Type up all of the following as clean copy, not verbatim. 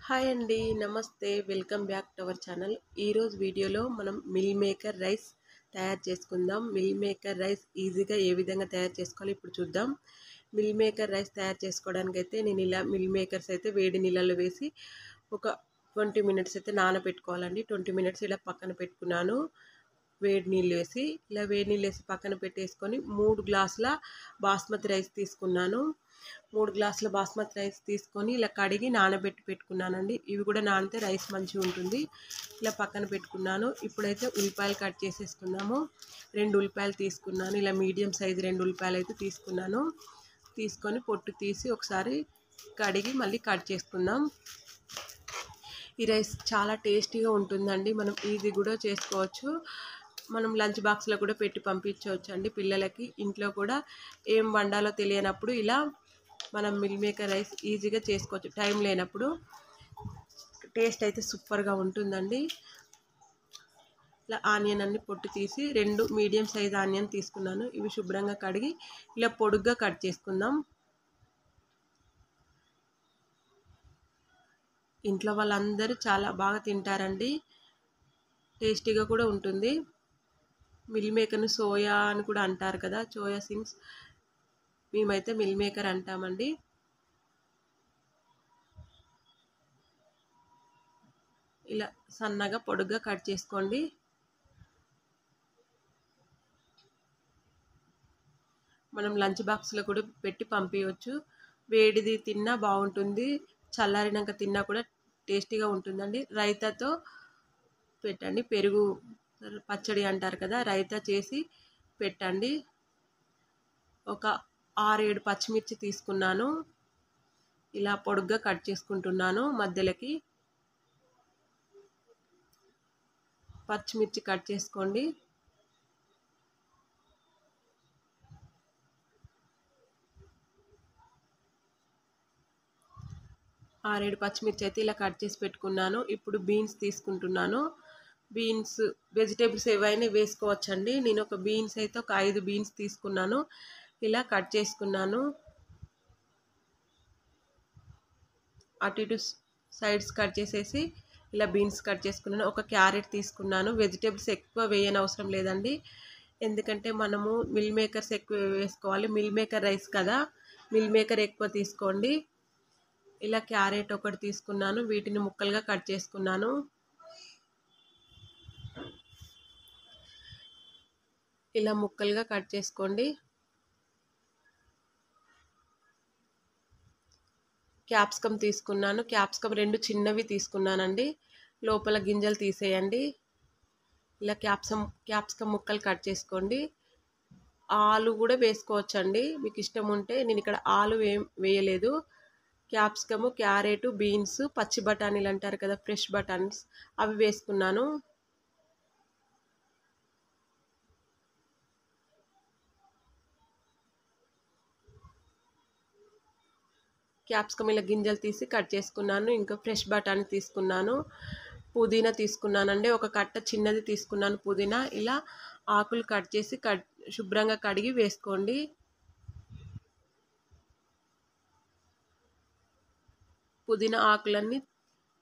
Hi అండి, నమస్తే. Welcome back to our channel. ఈరోజు వీడియోలో మనం మిల్ మేకర్ రైస్ తయారు చేసుకుందాం. మిల్ మేకర్ రైస్ ఈజీగా ఏ విధంగా తయారు చేసుకోవాలో ఇప్పుడు చూద్దాం. మిల్ మేకర్ రైస్ తయారు చేసుకోవడానికి అయితే నేను ఇలా మిల్ మేకర్స్ అయితే వేడి నీళ్ళలో వేసి ఒక 20 మినిట్స్ అయితే నానబెట్టుకోవాలండి. 20 మినిట్స్ ఇలా పక్కన పెట్టుకున్నాను. వేడి నీళ్ళు వేసి ఇలా వేడి నీళ్ళు వేసి పక్కన పెట్టేసుకొని 3 గ్లాసుల బాస్మతి రైస్ తీసుకున్నాను. 3 గ్లాసుల బాస్మతి రైస్ తీసుకొని ఇలా కడిగి నానబెట్టి పెట్టుకున్నానండి. ఇవి కూడా నానితే రైస్ మంచిగా ఉంటుంది. ఇలా పక్కన పెట్టుకున్నాను. ఇప్పుడైతే ఉల్లిపాయలు కట్ చేసేసుకున్నాము. 2 ఉల్లిపాయలు తీసుకున్నాను. ఇలా మీడియం సైజు 2 ఉల్లిపాయలు అయితే తీసుకున్నాను. తీసుకొని పొట్టు తీసి ఒకసారి కడిగి మళ్ళీ కట్ చేసుకుందాం. ఈ రైస్ చాలా టేస్టీగా ఉంటుందండి. మనం ఈజీ కూడా చేసుకోవచ్చు. మనం లంచ్ బాక్స్లో కూడా పెట్టి పంపించవచ్చు అండి పిల్లలకి. ఇంట్లో కూడా ఏం వండాలో తెలియనప్పుడు ఇలా మనం మిల్ మేకర్ రైస్ ఈజీగా చేసుకోవచ్చు. టైం లేనప్పుడు టేస్ట్ అయితే సూపర్గా ఉంటుందండి. ఇలా ఆనియన్ అన్ని పొట్టు తీసి 2 మీడియం సైజ్ ఆనియన్ తీసుకున్నాను. ఇవి శుభ్రంగా కడిగి ఇలా పొడుగ్గా కట్ చేసుకుందాం. ఇంట్లో వాళ్ళందరూ చాలా బాగా తింటారండి. టేస్టీగా కూడా ఉంటుంది. మిల్ మేకర్ని సోయా అని కూడా అంటారు కదా, సోయా సింగ్స్. మేమైతే మిల్ మేకర్ అంటామండి. ఇలా సన్నగా పొడుగ్గా కట్ చేసుకోండి. మనం లంచ్ బాక్స్లో కూడా పెట్టి పంపించవచ్చు. వేడిది తిన్నా బాగుంటుంది, చల్లారినాక తిన్నా కూడా టేస్టీగా ఉంటుందండి. రైతాతో పెట్టండి. పెరుగు పచ్చడి అంటారు కదా, రైతా చేసి పెట్టండి. ఒక 6-7 పచ్చిమిర్చి తీసుకున్నాను. ఇలా పొడుగ్గా కట్ చేసుకుంటున్నాను. మధ్యలోకి పచ్చిమిర్చి కట్ చేసుకోండి. ఆరేడు పచ్చిమిర్చి అయితే ఇలా కట్ చేసి పెట్టుకున్నాను. ఇప్పుడు బీన్స్ తీసుకుంటున్నాను. బీన్స్ వెజిటేబుల్స్ ఏవైనా వేసుకోవచ్చండి. నేను ఒక బీన్స్ అయితే ఒక 5 బీన్స్ తీసుకున్నాను. ఇలా కట్ చేసుకున్నాను. అటు ఇటు సైడ్స్ కట్ చేసేసి ఇలా బీన్స్ కట్ చేసుకున్నాను. ఒక క్యారెట్ తీసుకున్నాను. వెజిటేబుల్స్ ఎక్కువ వేయని అవసరం లేదండి, ఎందుకంటే మనము మిల్ మేకర్స్ ఎక్కువ వేసుకోవాలి. మిల్ మేకర్ రైస్ కదా, మిల్ మేకర్ ఎక్కువ తీసుకోండి. ఇలా క్యారెట్ ఒకటి తీసుకున్నాను. వీటిని ముక్కలుగా కట్ చేసుకున్నాను. ఇలా ముక్కలుగా కట్ చేసుకోండి. క్యాప్సికమ్ తీసుకున్నాను. క్యాప్సికమ్ 2 చిన్నవి తీసుకున్నానండి. లోపల గింజలు తీసేయండి. ఇలా క్యాప్సికమ్ ముక్కలు కట్ చేసుకోండి. ఆలు కూడా వేసుకోవచ్చండి మీకు ఇష్టం ఉంటే. నేను ఇక్కడ ఆలు వేయలేదు. క్యాప్సికము, క్యారెట్, బీన్స్, పచ్చి బఠానీలు అంటారు కదా, ఫ్రెష్ బఠానీస్, అవి వేసుకున్నాను. క్యాప్సికమ్ ఇలా గింజలు తీసి కట్ చేసుకున్నాను. ఇంకా ఫ్రెష్ బఠానీ తీసుకున్నాను. పుదీనా తీసుకున్నానండి. ఒక కట్ట చిన్నది తీసుకున్నాను పుదీనా. ఇలా ఆకులు కట్ చేసి శుభ్రంగా కడిగి వేసుకోండి. పుదీనా ఆకులన్నీ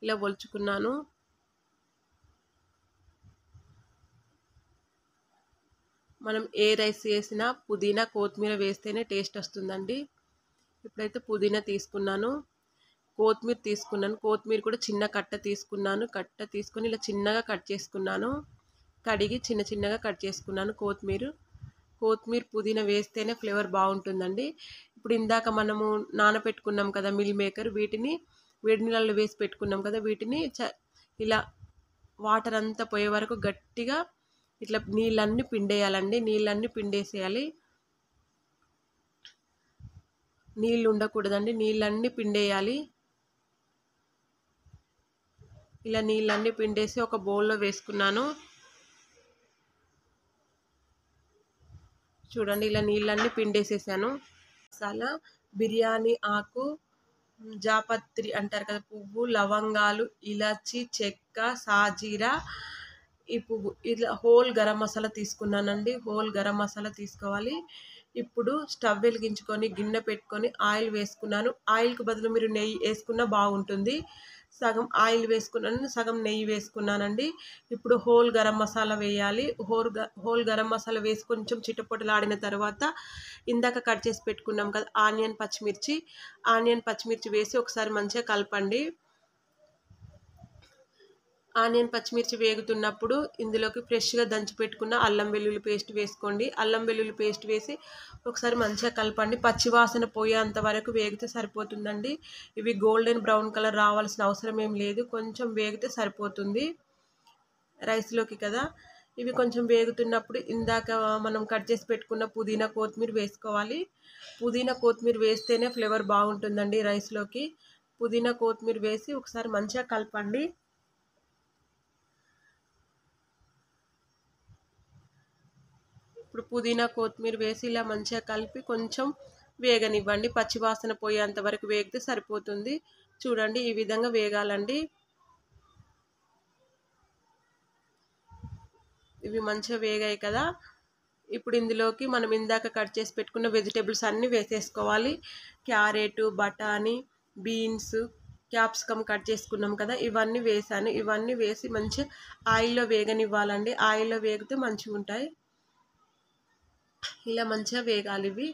ఇలా ఒలుచుకున్నాను. మనం ఏ రైస్ చేసినా పుదీనా, కొత్తిమీర వేస్తేనే టేస్ట్ వస్తుందండి. ఇప్పుడైతే పుదీనా తీసుకున్నాను. కొత్తిమీర తీసుకున్నాను. కొత్తిమీర కూడా చిన్న కట్ట తీసుకున్నాను. కట్ట తీసుకొని ఇలా చిన్నగా కట్ చేసుకున్నాను. కడిగి చిన్న చిన్నగా కట్ చేసుకున్నాను. కొత్తిమీర పుదీనా వేస్తేనే ఫ్లేవర్ బాగుంటుందండి. ఇప్పుడు ఇందాక మనము నానబెట్టుకున్నాం కదా మిల్ మేకర్, వీటిని వేడి నీళ్ళల్లో వేసి పెట్టుకున్నాం కదా, వీటిని ఇలా వాటర్ అంతా పోయే వరకు గట్టిగా ఇట్లా నీళ్ళన్నీ పిండేయాలండి. నీళ్ళన్నీ పిండేసేయాలి. నీళ్ళు ఉండకూడదండి, నీళ్ళన్నీ పిండేయాలి. ఇలా నీళ్ళన్నీ పిండేసి ఒక బౌల్లో వేసుకున్నాను. చూడండి, ఇలా నీళ్ళన్నీ పిండేసేసాను. మసాలా, బిర్యానీ ఆకు, జాపత్రి అంటారు కదా పువ్వు, లవంగాలు, ఇలాచి, చెక్క, సాజీరా, ఈ పువ్వు, ఇలా హోల్ గరం మసాలా తీసుకున్నానండి. హోల్ గరం మసాలా తీసుకోవాలి. ఇప్పుడు స్టవ్ వెలిగించుకొని గిన్నె పెట్టుకొని ఆయిల్ వేసుకున్నాను. ఆయిల్కి బదులు మీరు నెయ్యి వేసుకున్నా బాగుంటుంది. సగం ఆయిల్ వేసుకున్నాను, సగం నెయ్యి వేసుకున్నానండి. ఇప్పుడు హోల్ గరం మసాలా వేయాలి. హోల్ గరం మసాలా వేసి కొంచెం చిటపటలాడిన తర్వాత ఇందాక కట్ చేసి పెట్టుకున్నాం కదా ఆనియన్ పచ్చిమిర్చి వేసి ఒకసారి మంచిగా కలపండి. ఆనియన్ పచ్చిమిర్చి వేగుతున్నప్పుడు ఇందులోకి ఫ్రెష్గా దంచి పెట్టుకున్న అల్లం వెల్లుల్లి పేస్ట్ వేసుకోండి. అల్లం వెల్లుల్లి పేస్ట్ వేసి ఒకసారి మంచిగా కలపండి. పచ్చివాసన పోయేంత వరకు వేగితే సరిపోతుందండి. ఇవి గోల్డెన్ బ్రౌన్ కలర్ రావాల్సిన అవసరం ఏం లేదు, కొంచెం వేగితే సరిపోతుంది రైస్లోకి కదా. ఇవి కొంచెం వేగుతున్నప్పుడు ఇందాక మనం కట్ చేసి పెట్టుకున్న పుదీనా కొత్తిమీర వేసుకోవాలి. పుదీనా కొత్తిమీర వేస్తేనే ఫ్లేవర్ బాగుంటుందండి రైస్లోకి. పుదీనా కొత్తిమీర వేసి ఒకసారి మంచిగా కలపండి. ఇప్పుడు పుదీనా కొత్తిమీర వేసి ఇలా మంచిగా కలిపి కొంచెం వేగనివ్వండి. పచ్చివాసన పోయేంత వరకు వేగితే సరిపోతుంది. చూడండి ఈ విధంగా వేగాలండి. ఇవి మంచిగా వేగాయి కదా. ఇప్పుడు ఇందులోకి మనం ఇందాక కట్ చేసి పెట్టుకున్న వెజిటేబుల్స్ అన్నీ వేసేసుకోవాలి. క్యారెట్, బఠానీ, బీన్స్, క్యాప్సికమ్ కట్ చేసుకున్నాం కదా, ఇవన్నీ వేసాను. ఇవన్నీ వేసి మంచిగా ఆయిల్లో వేగనివ్వాలండి. ఆయిల్లో వేగితే మంచిగా ఉంటాయి. ఇలా మంచిగా వేగాలి. ఇవి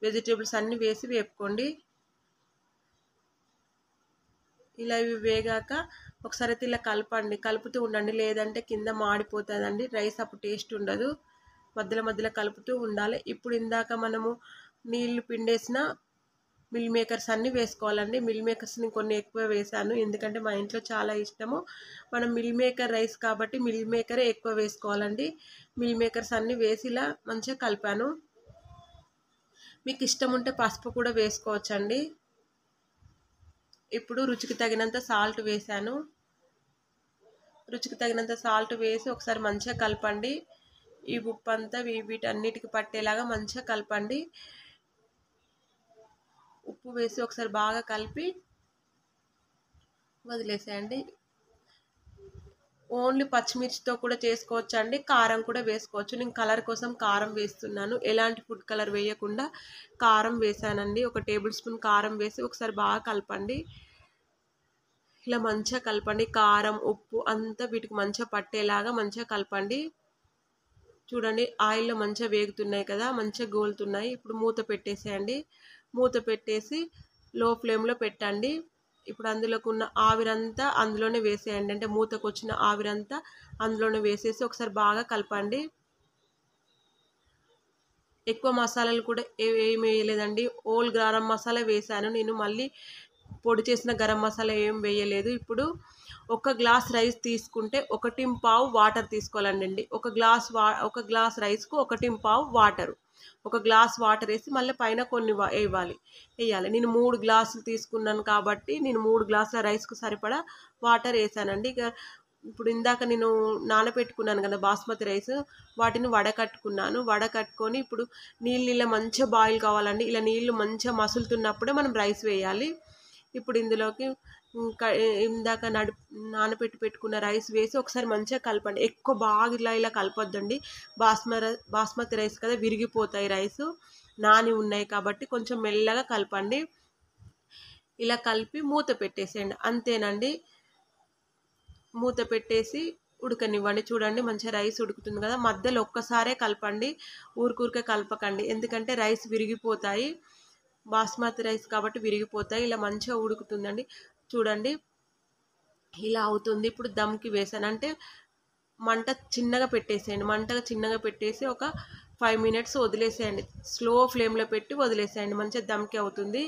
వెజిటేబుల్స్ అన్నీ వేసి వేపుకోండి. ఇలా ఇవి వేగాక ఒకసారి అయితే ఇలా కలపండి, కలుపుతూ ఉండండి, లేదంటే కింద మాడిపోతుందండి రైస్, అప్పుడు టేస్ట్ ఉండదు. మధ్యలో కలుపుతూ ఉండాలి. ఇప్పుడు ఇందాక మనము నీళ్లు పిండేసిన మిల్ మేకర్స్ అన్నీ వేసుకోవాలండి. మిల్ మేకర్స్ని కొన్ని ఎక్కువ వేసాను, ఎందుకంటే మా ఇంట్లో చాలా ఇష్టము. మనం మిల్ మేకర్ రైస్ కాబట్టి మిల్ మేకరే ఎక్కువ వేసుకోవాలండి. మిల్ మేకర్స్ అన్నీ వేసి ఇలా మంచిగా కలిపాను. మీకు ఇష్టం ఉంటే పసుపు కూడా వేసుకోవచ్చండి. ఇప్పుడు రుచికి తగినంత సాల్ట్ వేసాను. రుచికి తగినంత సాల్ట్ వేసి ఒకసారి మంచిగా కలపండి. ఈ ఉప్పు అంతా వీటన్నిటికి పట్టేలాగా మంచిగా కలపండి. ఉప్పు వేసి ఒకసారి బాగా కలిపి వదిలేసేయండి. ఓన్లీ పచ్చిమిర్చితో కూడా చేసుకోవచ్చు అండి, కారం కూడా వేసుకోవచ్చు. నేను కలర్ కోసం కారం వేస్తున్నాను, ఎలాంటి ఫుడ్ కలర్ వేయకుండా కారం వేసానండి. 1 టేబుల్ స్పూన్ కారం వేసి ఒకసారి బాగా కలపండి. ఇలా మంచిగా కలపండి. కారం, ఉప్పు అంతా వీటికి మంచిగా పట్టేలాగా మంచిగా కలపండి. చూడండి ఆయిల్లో మంచిగా వేగుతున్నాయి కదా, మంచిగా గోలుతున్నాయి. ఇప్పుడు మూత పెట్టేసేయండి. మూత పెట్టేసి లో ఫ్లేమ్లో పెట్టండి. ఇప్పుడు అందులోకి ఉన్న ఆవిరంతా అందులోనే వేసేయండి, అంటే మూతకు వచ్చిన ఆవిరంతా అందులోనే వేసేసి ఒకసారి బాగా కలపండి. ఎక్కువ మసాలాలు కూడా ఏమి వేయలేదండి, ఓల్ గరం మసాలా వేసాను నేను, మళ్ళీ పొడి చేసిన గరం మసాలా ఏం వేయలేదు. ఇప్పుడు 1 గ్లాస్ రైస్ తీసుకుంటే 1.5 వాటర్ తీసుకోవాలండి. ఒక గ్లాస్ రైస్కు 1.5 వాటరు. 1 గ్లాస్ వాటర్ వేసి మళ్ళీ పైన కొన్ని వేయాలి. నేను 3 గ్లాసులు తీసుకున్నాను కాబట్టి నేను 3 గ్లాసుల రైస్కు సరిపడా వాటర్ వేసానండి. ఇక ఇప్పుడు ఇందాక నేను నానబెట్టుకున్నాను కదా బాస్మతి రైస్, వాటిని వడకట్టుకొని ఇప్పుడు నీళ్ళు మంచిగా బాయిల్ కావాలండి. ఇలా నీళ్ళు మంచిగా మసులుతున్నప్పుడే మనం రైస్ వేయాలి. ఇప్పుడు ఇందులోకి ఇందాక నానబెట్టుకున్న రైస్ వేసి ఒకసారి మంచిగా కలపండి. ఎక్కువ బాగా ఇలా కలపొద్దండి, బాస్మతి రైస్ కదా విరిగిపోతాయి. రైస్ నాని ఉన్నాయి కాబట్టి కొంచెం మెల్లగా కలపండి. ఇలా కలిపి మూత పెట్టేసేయండి, అంతేనండి. మూత పెట్టేసి ఉడకనివ్వండి. చూడండి మంచిగా రైస్ ఉడుకుతుంది కదా, మధ్యలో ఒక్కసారే కలపండి, ఊరికే కలపకండి, ఎందుకంటే రైస్ విరిగిపోతాయి. బాస్మతి రైస్ కాబట్టి విరిగిపోతాయి. ఇలా మంచిగా ఉడుకుతుందండి. చూడండి ఇలా అవుతుంది. ఇప్పుడు దమ్కి వేసాను, అంటే మంట చిన్నగా పెట్టేసి ఒక 5 మినిట్స్ వదిలేసేయండి. స్లో ఫ్లేమ్లో పెట్టి వదిలేసేయండి, మంచిగా దమ్కి అవుతుంది.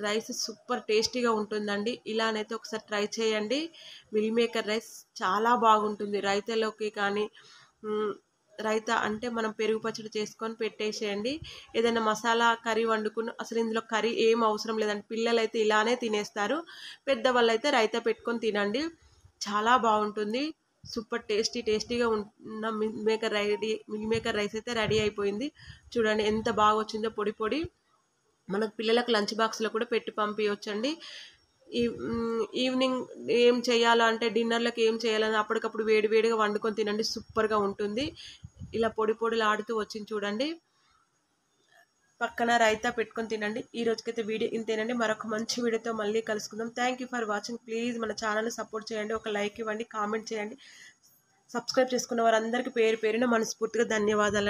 రైస్ సూపర్ టేస్టీగా ఉంటుందండి. ఇలానైతే ఒకసారి ట్రై చేయండి. మిల్ మేకర్ రైస్ చాలా బాగుంటుంది రైతాలోకి కానీ. రైతా అంటే మనం పెరుగు పచ్చడి చేసుకొని పెట్టేసేయండి. ఏదైనా మసాలా కర్రీ వండుకుని, అసలు ఇందులో కర్రీ ఏం అవసరం లేదండి, పిల్లలు అయితే ఇలానే తినేస్తారు. పెద్దవాళ్ళు అయితే రైతా పెట్టుకొని తినండి, చాలా బాగుంటుంది. సూపర్ టేస్టీగా ఉన్న మిల్ మేకర్ రైస్ అయితే రెడీ అయిపోయింది. చూడండి ఎంత బాగా వచ్చిందో, పొడి. మనకు పిల్లలకు లంచ్ బాక్స్లో కూడా పెట్టి పంపించవచ్చండి. ఈవినింగ్ ఏం చేయాలో అంటే డిన్నర్లకు ఏం చేయాలని అప్పటికప్పుడు వేడిగా వండుకొని తినండి, సూపర్గా ఉంటుంది. ఇలా పొడిలాడుతూ వచ్చింది చూడండి. పక్కన రైతా పెట్టుకొని తినండి. ఈ రోజుకైతే వీడియో ఇంతేనండి. మరొక మంచి వీడియోతో మళ్ళీ కలుసుకుందాం. Thank you for watching. Please మన ఛానల్ని సపోర్ట్ చేయండి. ఒక లైక్ ఇవ్వండి, కామెంట్ చేయండి. సబ్స్క్రైబ్ చేసుకున్న వారందరికీ పేరు పేరున మనస్ఫూర్తిగా ధన్యవాదాలు.